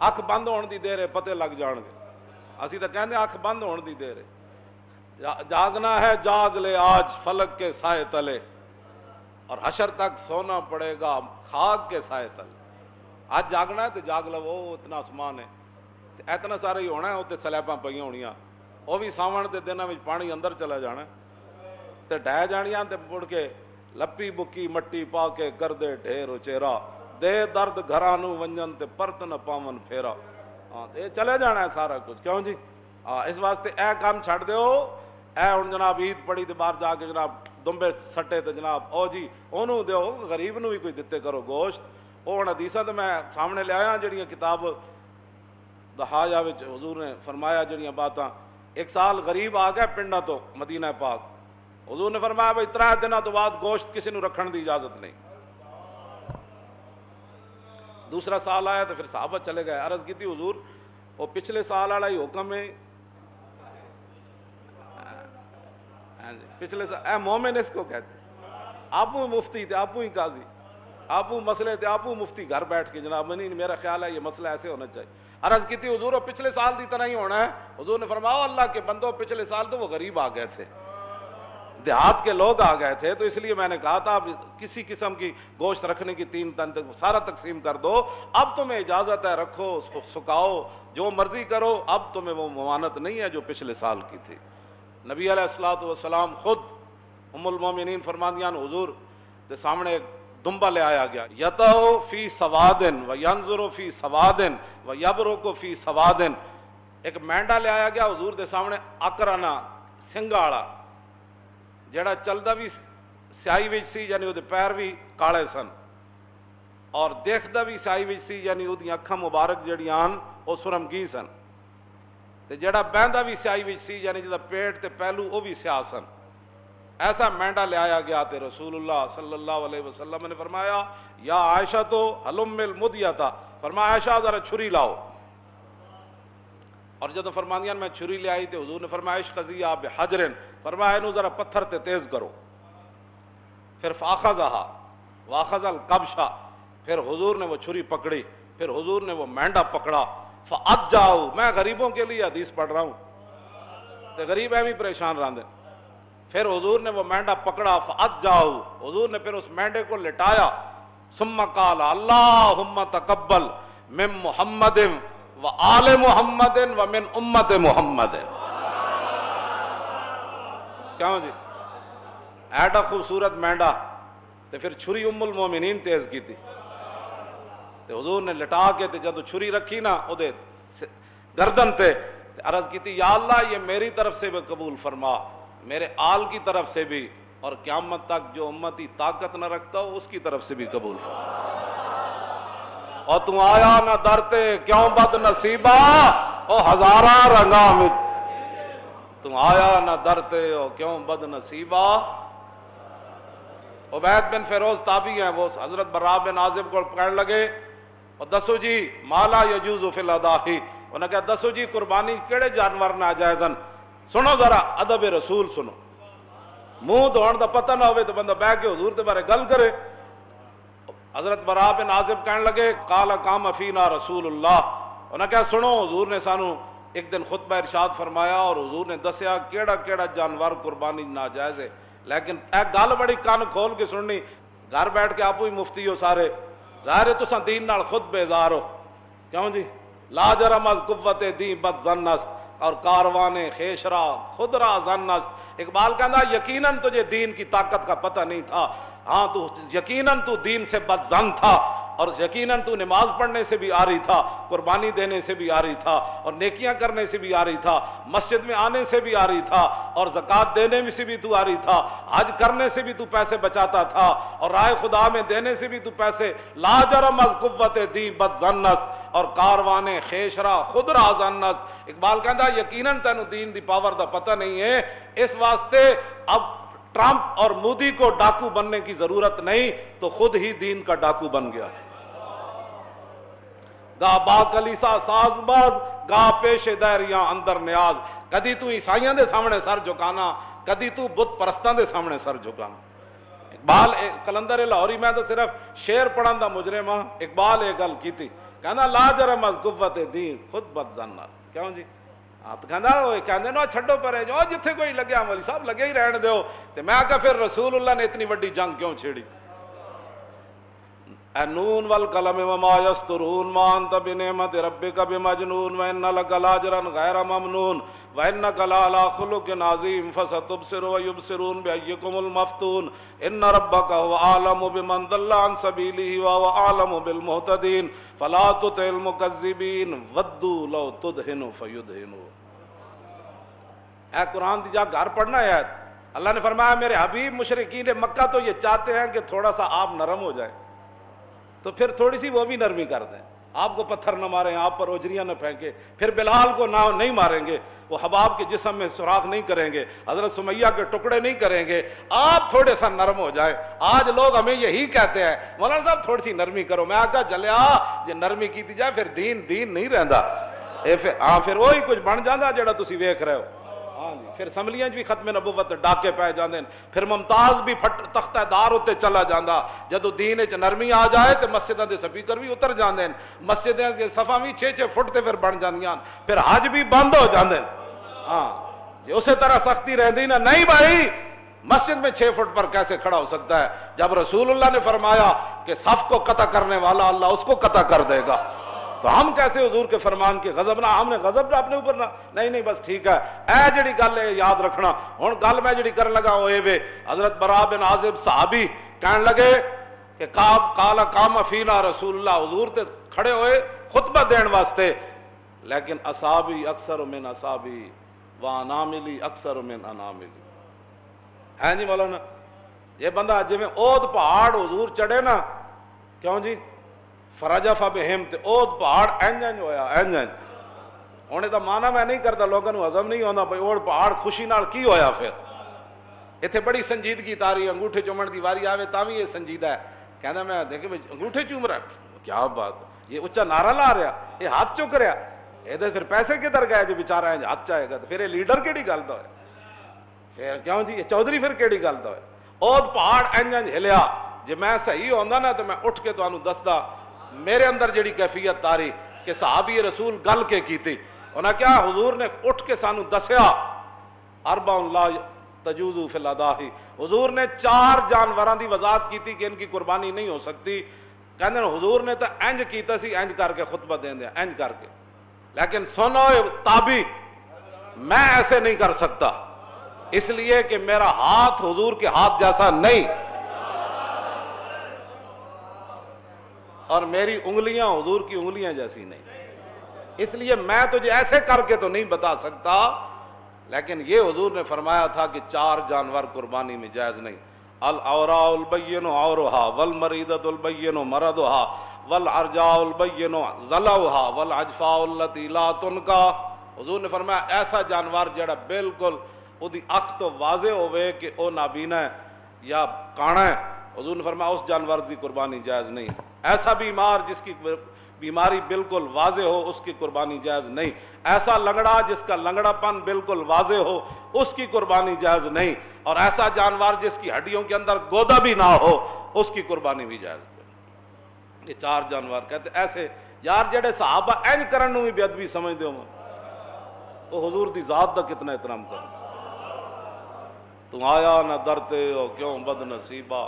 ਅੱਖ ਬੰਦ ਹੋਣ ਦੀ ਦੇਰ ਹੈ, ਪਤੇ ਲੱਗ ਜਾਣਗੇ। ਅਸੀਂ ਤਾਂ ਕਹਿੰਦੇ ਅੱਖ ਬੰਦ ਹੋਣ ਦੀ ਦੇਰ ਹੈ। जागना है जाग ले आज फलक के साए तले, और हशर तक सोना पड़ेगा खाक के साए तले। आज जागना है तो जाग लवो, इतना आसमान है, इतना सारा ही होना है। उत्ते सलैबां पईयां होणियां, वो भी सावण के दिनों में पानी अंदर चला जाना ते ढह जानियां, ते मुड़ के लप्पी बुक्की मट्टी पा के कर दे ढेर उचेरा, दे दर्द घरां नूं वंजन ते परत न पावन फेरा। हाँ, ये चले जाना है सारा कुछ, क्यों जी? हाँ, इस वास्ते ए काम छड़ दो। ए हुण जनाब ईद पड़ी तो बाहर जाके जनाब दुंबे सट्टे तो जनाब ओ जी ओनू दो, गरीब नूं भी कोई दिते करो गोश्त। वो हुण हदीसां तो मैं सामने ले आया, जिहड़ियां किताब दहाजा विच हुजूर ने फरमाया जिहड़ियां बातां। एक साल गरीब आ गया पिंडां तो मदीना पाक, हुजूर ने फरमाया भाई 3 दिनों तो बाद गोश्त किसी नूं रखण दी इजाजत नहीं। दूसरा साल आया तो फिर साहबा चले गए, अर्ज की थी हुजूर वो पिछले साल वाला ही हुक्म है, पिछले साल मोमिन इसको कहते, आपू मुफ्ती थे, आपू ही काजी, आपू मसले थे, आपू मुफ्ती घर बैठ के जनाब नहीं मेरा ख्याल है ये मसला ऐसे होना चाहिए। अर्ज की थी हुजूर वो पिछले साल की तरह ही होना है। हुजूर ने फरमाया अल्लाह के बंदो पिछले साल तो वो गरीब आ गए थे, देहात के लोग आ गए थे, तो इसलिए मैंने कहा था आप किसी किस्म की गोश्त रखने की 3 टन तक सारा तकसीम कर दो। अब तुम्हें इजाज़त है, रखो, उसको सुखाओ, जो मर्जी करो, अब तुम्हें वो मवानत नहीं है जो पिछले साल की थी। नबी अलैहिस्सलातु वस्सलाम खुद उम्मुल मोमिनीन फरमादियान हुजूर के सामने एक दुम्बा ले आया गया, यतौ फी सवादिन व यंजुरु फी सवादिन व यबरुकु फी सवादिन। एक मेंढा ले आया गया हुजूर के सामने, अकराना सिंगा वाला, ਜਿਹੜਾ चलता भी स्याही विच सी, यानी ਉਹਦੇ पैर भी काले सन, और देखता भी स्याही विच सी, यानी ਉਹਦੀਆਂ ਅੱਖਾਂ मुबारक ਜਿਹੜੀਆਂ ਹਨ ਉਹ सुरमगी सन, ਤੇ ਜਿਹੜਾ ਬਹਿੰਦਾ भी स्याही विच सी, यानी ਜਿਹਦਾ पेट ਤੇ ਪਹਿलू ਉਹ भी स्याह सन। ऐसा मेंढा ले आया गया तो रसूलुल्लाह सल्लल्लाहु अलैहि वसल्लम ने फरमाया या आयशा तो हलुम्मिल मुदियता, फरमाया आयशा जरा छुरी लाओ। और जब फरमानियान मैं छुरी ले आई तो हुजूर ने फरमाया इश्क़ज़िया बिहजरिन, फरमाया इनू जरा पत्थर ते तेज करो। फिर फ़ाख़ज़हा वाख़ज़ल कब्शा, फिर हुजूर ने वो छुरी पकड़ी, फिर हुजूर ने वो मेंढा पकड़ा। फ़अज्जाऊ, मैं गरीबों के लिए हदीस पढ़ रहा हूँ तो गरीब एवं परेशान रहते। फिर हुजूर ने वो मेंढा पकड़ा, फ़अज्जाऊ, हुजूर ने फिर उस मेंढे को लिटाया। सुम्मा क़ाल अल्लाहुम्मा तक़ब्बल मिन मुहम्मदिन व आले मुहम्मदिन व मिन उम्मत मुहम्मदिन। क्यों जी? ऐडा खूबसूरत मेंढा, तो फिर छुरी उम्मुल मोमिनीन तेज की थी, तो हुजूर ने लिटा के ते जब छुरी रखी ना उदे गर्दन ते अर्ज की थी या अल्लाह ये मेरी तरफ से भी कबूल फरमा, मेरे आल की तरफ से भी, और क़यामत तक जो उम्मती ताकत न रखता हो उसकी तरफ से भी कबूल फरमा। और तू आया ना दरते क्यों बद नसीबा, ओ हजारा रंगा में तू आया ना दरते ओ क्यों बद नसीबा। उबैद बिन फिरोज ताबी हैं, वो हजरत बर्रा बिन आजिब को कहने लगे और दसो जी माला यजूज़ु फिल अदाही, उन्हें कहा दसो जी कुर्बानी केड़े जानवर नाजायज़न। सुनो जरा अदब रसूल सुनो, मुंह धोण का पता ना हो तो बंदा बह के हुजूर के बारे गल करे। हजरत बरा बिन आजिब कहने लगे काला काम फीना रसूलुल्लाह, उन्हें कहा सुनो हुजूर ने सानू एक दिन खुतबा इरशाद फरमाया और हुजूर ने दसिया केड़ा केड़ा जानवर कुर्बानी नाजायज़ है। लेकिन ए गल बड़ी कान खोल के सुननी, घर बैठ के आपू ही मुफ्ती हो सारे, ज़ाहिर है तुसां दीन नाल खुद बेजार हो, क्यों जी? लाजरम अज़ कुव्वत दी बद ज़न्नस्त और कारवाने खेशरा खुदरा ज़न्नस्त। इकबाल कहता यकीनन तुझे दीन की ताकत का पता नहीं था, हाँ तू यकीनन तू दीन से बदज़न था, और यकीनन तू नमाज पढ़ने से भी आ रही था, कुर्बानी देने से भी आ रही था, और नेकियां करने से भी आ रही था, मस्जिद में आने से भी आ रही था, और ज़कात देने में से भी तू आ रही था, हज करने से भी तू पैसे बचाता था, और राय खुदा में देने से भी तू पैसे। लाजरम अज़ कुव्वत दी बदज़न्नस्त और कारवाने खेशरा खुदरा ज़न्नस्त। इकबाल कहता यकीनन तैनू दीन दी पावर दा पता नहीं है, इस वास्ते अब ट्रंप और मोदी को डाकू बनने की जरूरत नहीं, तो खुद ही दीन का डाकू बन गया। गा बाकलीसा साजबाज गा पेशे दैरियां अंदर न्याज, कदी तू ईसाइयां दे सामने सर झुकाना, कदी तू बुत परस्तां दे सामने सर झुकाना। इकबाल कलंदर लाहौरी, मैं तो सिर्फ शेर पढ़न दा मुजरिम हाँ, इकबाल ये गल की थी, کہنا لا جرم از قوت دین خود بد زن کیوں جی تو کہندے نا چھڈو پرے جو جتھے کوئی لگیا مولی صاحب لگے ہی رہن دیو تے میں کہا پھر رسول اللہ نے اتنی وڈی جنگ کیوں چھیڑی اے نون والقلم وما یسطرون ما انت بنعمت ربک بمجنون وان لک لاجرا غیر ممنون وانک لعلی خلق عظیم فستبصر ویبصرون بایکم المفتون ان ربک هو اعلم بمن ضل عن سبیلہ وهو اعلم بالمہتدین فلا تطع المکذبین ودوا لو تدہن فیدہنون۔ اے قرآن دی جا گھر پڑھنا ہے اللہ نے فرمایا میرے حبیب مشرکین مکہ تو یہ چاہتے ہیں کہ تھوڑا سا آپ نرم ہو جائے تو پھر تھوڑی سی وہ بھی نرمی کر دیں، آپ کو پتھر نہ ماریں، آپ پر اوجریاں نہ پھینکیں، پھر بلال کو نہیں ماریں گے، وہ حباب کے جسم میں سوراخ نہیں کریں گے، حضرت سمیہ کے ٹکڑے نہیں کریں گے، آپ تھوڑے سا نرم ہو جائیں۔ آج لوگ ہمیں یہی کہتے ہیں مولانا صاحب تھوڑی سی نرمی کرو، میں آگا جلیا جے نرمی کی جائے پھر دین نہیں رہندا، پھر وہی کچھ بن جانا جڑا تسی ویکھ رہے ہو۔ ہاں جی، پھر اسمبلیاں بھی ختم نبوت ڈاکے پائے جاندے، پھر ممتاز بھی تختہ دار ہوتے چلا جاندا، جدو دین وچ نرمی آ جائے تے مسجداں دے سپیکر بھی اتر جاندے، مسجداں دے صفاں بھی 6-6 فٹ تے پھر بن جاندیاں، پھر حج بھی بند ہو جاندے۔ ہاں جی اسی طرح سختی رہندی نا، نہیں بھائی مسجد میں 6 فٹ پر کیسے کھڑا ہو سکتا ہے جب رسول اللہ نے فرمایا کہ صف کو قطع کرنے والا اللہ اس کو قطع کر دے گا، تو ہم کیسے حضور کے فرمان کے غضب نہ، ہم نے غضب اپنے اوپر نہ، نہیں بس ٹھیک ہے اے جڑی گل ہے یاد رکھنا۔ ہن گل میں جڑی کرن لگا ہوئے وے حضرت براء بن عازب صحابی کہن لگے کہ قال قام فینا رسول اللہ، حضور تے کھڑے ہوئے خطبہ دین واسطے، لیکن اصحابی اکثر من اصحابی واناملی اکثر من اناملی۔ ہے جی مولانا یہ بندہ جی میں اود پہاڑ حضور چڑھے نا، کیوں جی فرجف بہم تے اود پہاڑ انج ہویا انج ہونے دا مانا میں نہیں کرتا، لوگوں کو ہضم نہیں ہوتا بھائی اود پہاڑ خوشی نال کی ہویا، پھر اتنے بڑی سنجیدگی تاری انگوٹھے چومن دی واری آوے تاں بھی یہ سنجیدہ ہے، کہنا میں دیکھے انگوٹھے چوم رہا ہے، کیا بات، یہ اچھا نعرہ لا رہا، یہ ہاتھ چک رہا، یہ پھر پیسے کدھر گئے جو بیچارہ ہے ہاتھ چاہے گا، تو پھر یہ لیڈر کیڑی گل دا ہے، پھر کیوں جی یہ چودھری پھر کیڑی گل دا ہے۔ اود پہاڑ انج ہلیا، جے میں صحیح ہوندا نا تو میں اٹھ کے تانوں دسدا میرے اندر جڑی کیفیت تاری کہ صحابی رسول گل کے کیتی، انہاں کیا حضور نے اٹھ کے سانو دسیا اربع لا تجوز فی الاضاحی، حضور نے 4 جانوراں دی وضاحت کیتی کہ ان کی قربانی نہیں ہو سکتی، کہندے حضور نے تو انج کیتا سی انج کر کے خطبہ دین دیا انج کر کے، لیکن سنو تابی میں ایسے نہیں کر سکتا، اس لیے کہ میرا ہاتھ حضور کے ہاتھ جیسا نہیں اور میری انگلیاں حضور کی انگلیاں جیسی نہیں، اس لیے میں تجھے ایسے کر کے تو نہیں بتا سکتا، لیکن یہ حضور نے فرمایا تھا کہ 4 جانور قربانی میں جائز نہیں، العوراء البین عورها والمریضۃ البین مرضها والعرجاء البین ضلعها والعجفاء التي لا تنکا۔ حضور نے فرمایا ایسا جانور جڑا بالکل اودی اکھ تو واضح ہوئے کہ او نابینا ہے یا کانا ہے، حضور نے فرمایا اس جانور کی قربانی جائز نہیں، ایسا بیمار جس کی بیماری بالکل واضح ہو اس کی قربانی جائز نہیں، ایسا لنگڑا جس کا لنگڑا پن بالکل واضح ہو اس کی قربانی جائز نہیں، اور ایسا جانور جس کی ہڈیوں کے اندر گودا بھی نہ ہو اس کی قربانی بھی جائز نہیں۔ یہ 4 جانور کہتے ایسے یار جڑے صحابہ این کرن نو بھی بے ادبی سمجھتے ہو، وہ حضور دی ذات دا کتنا احترام کر، تم آیا نہ درتے ہو کیوں بد نصیبہ،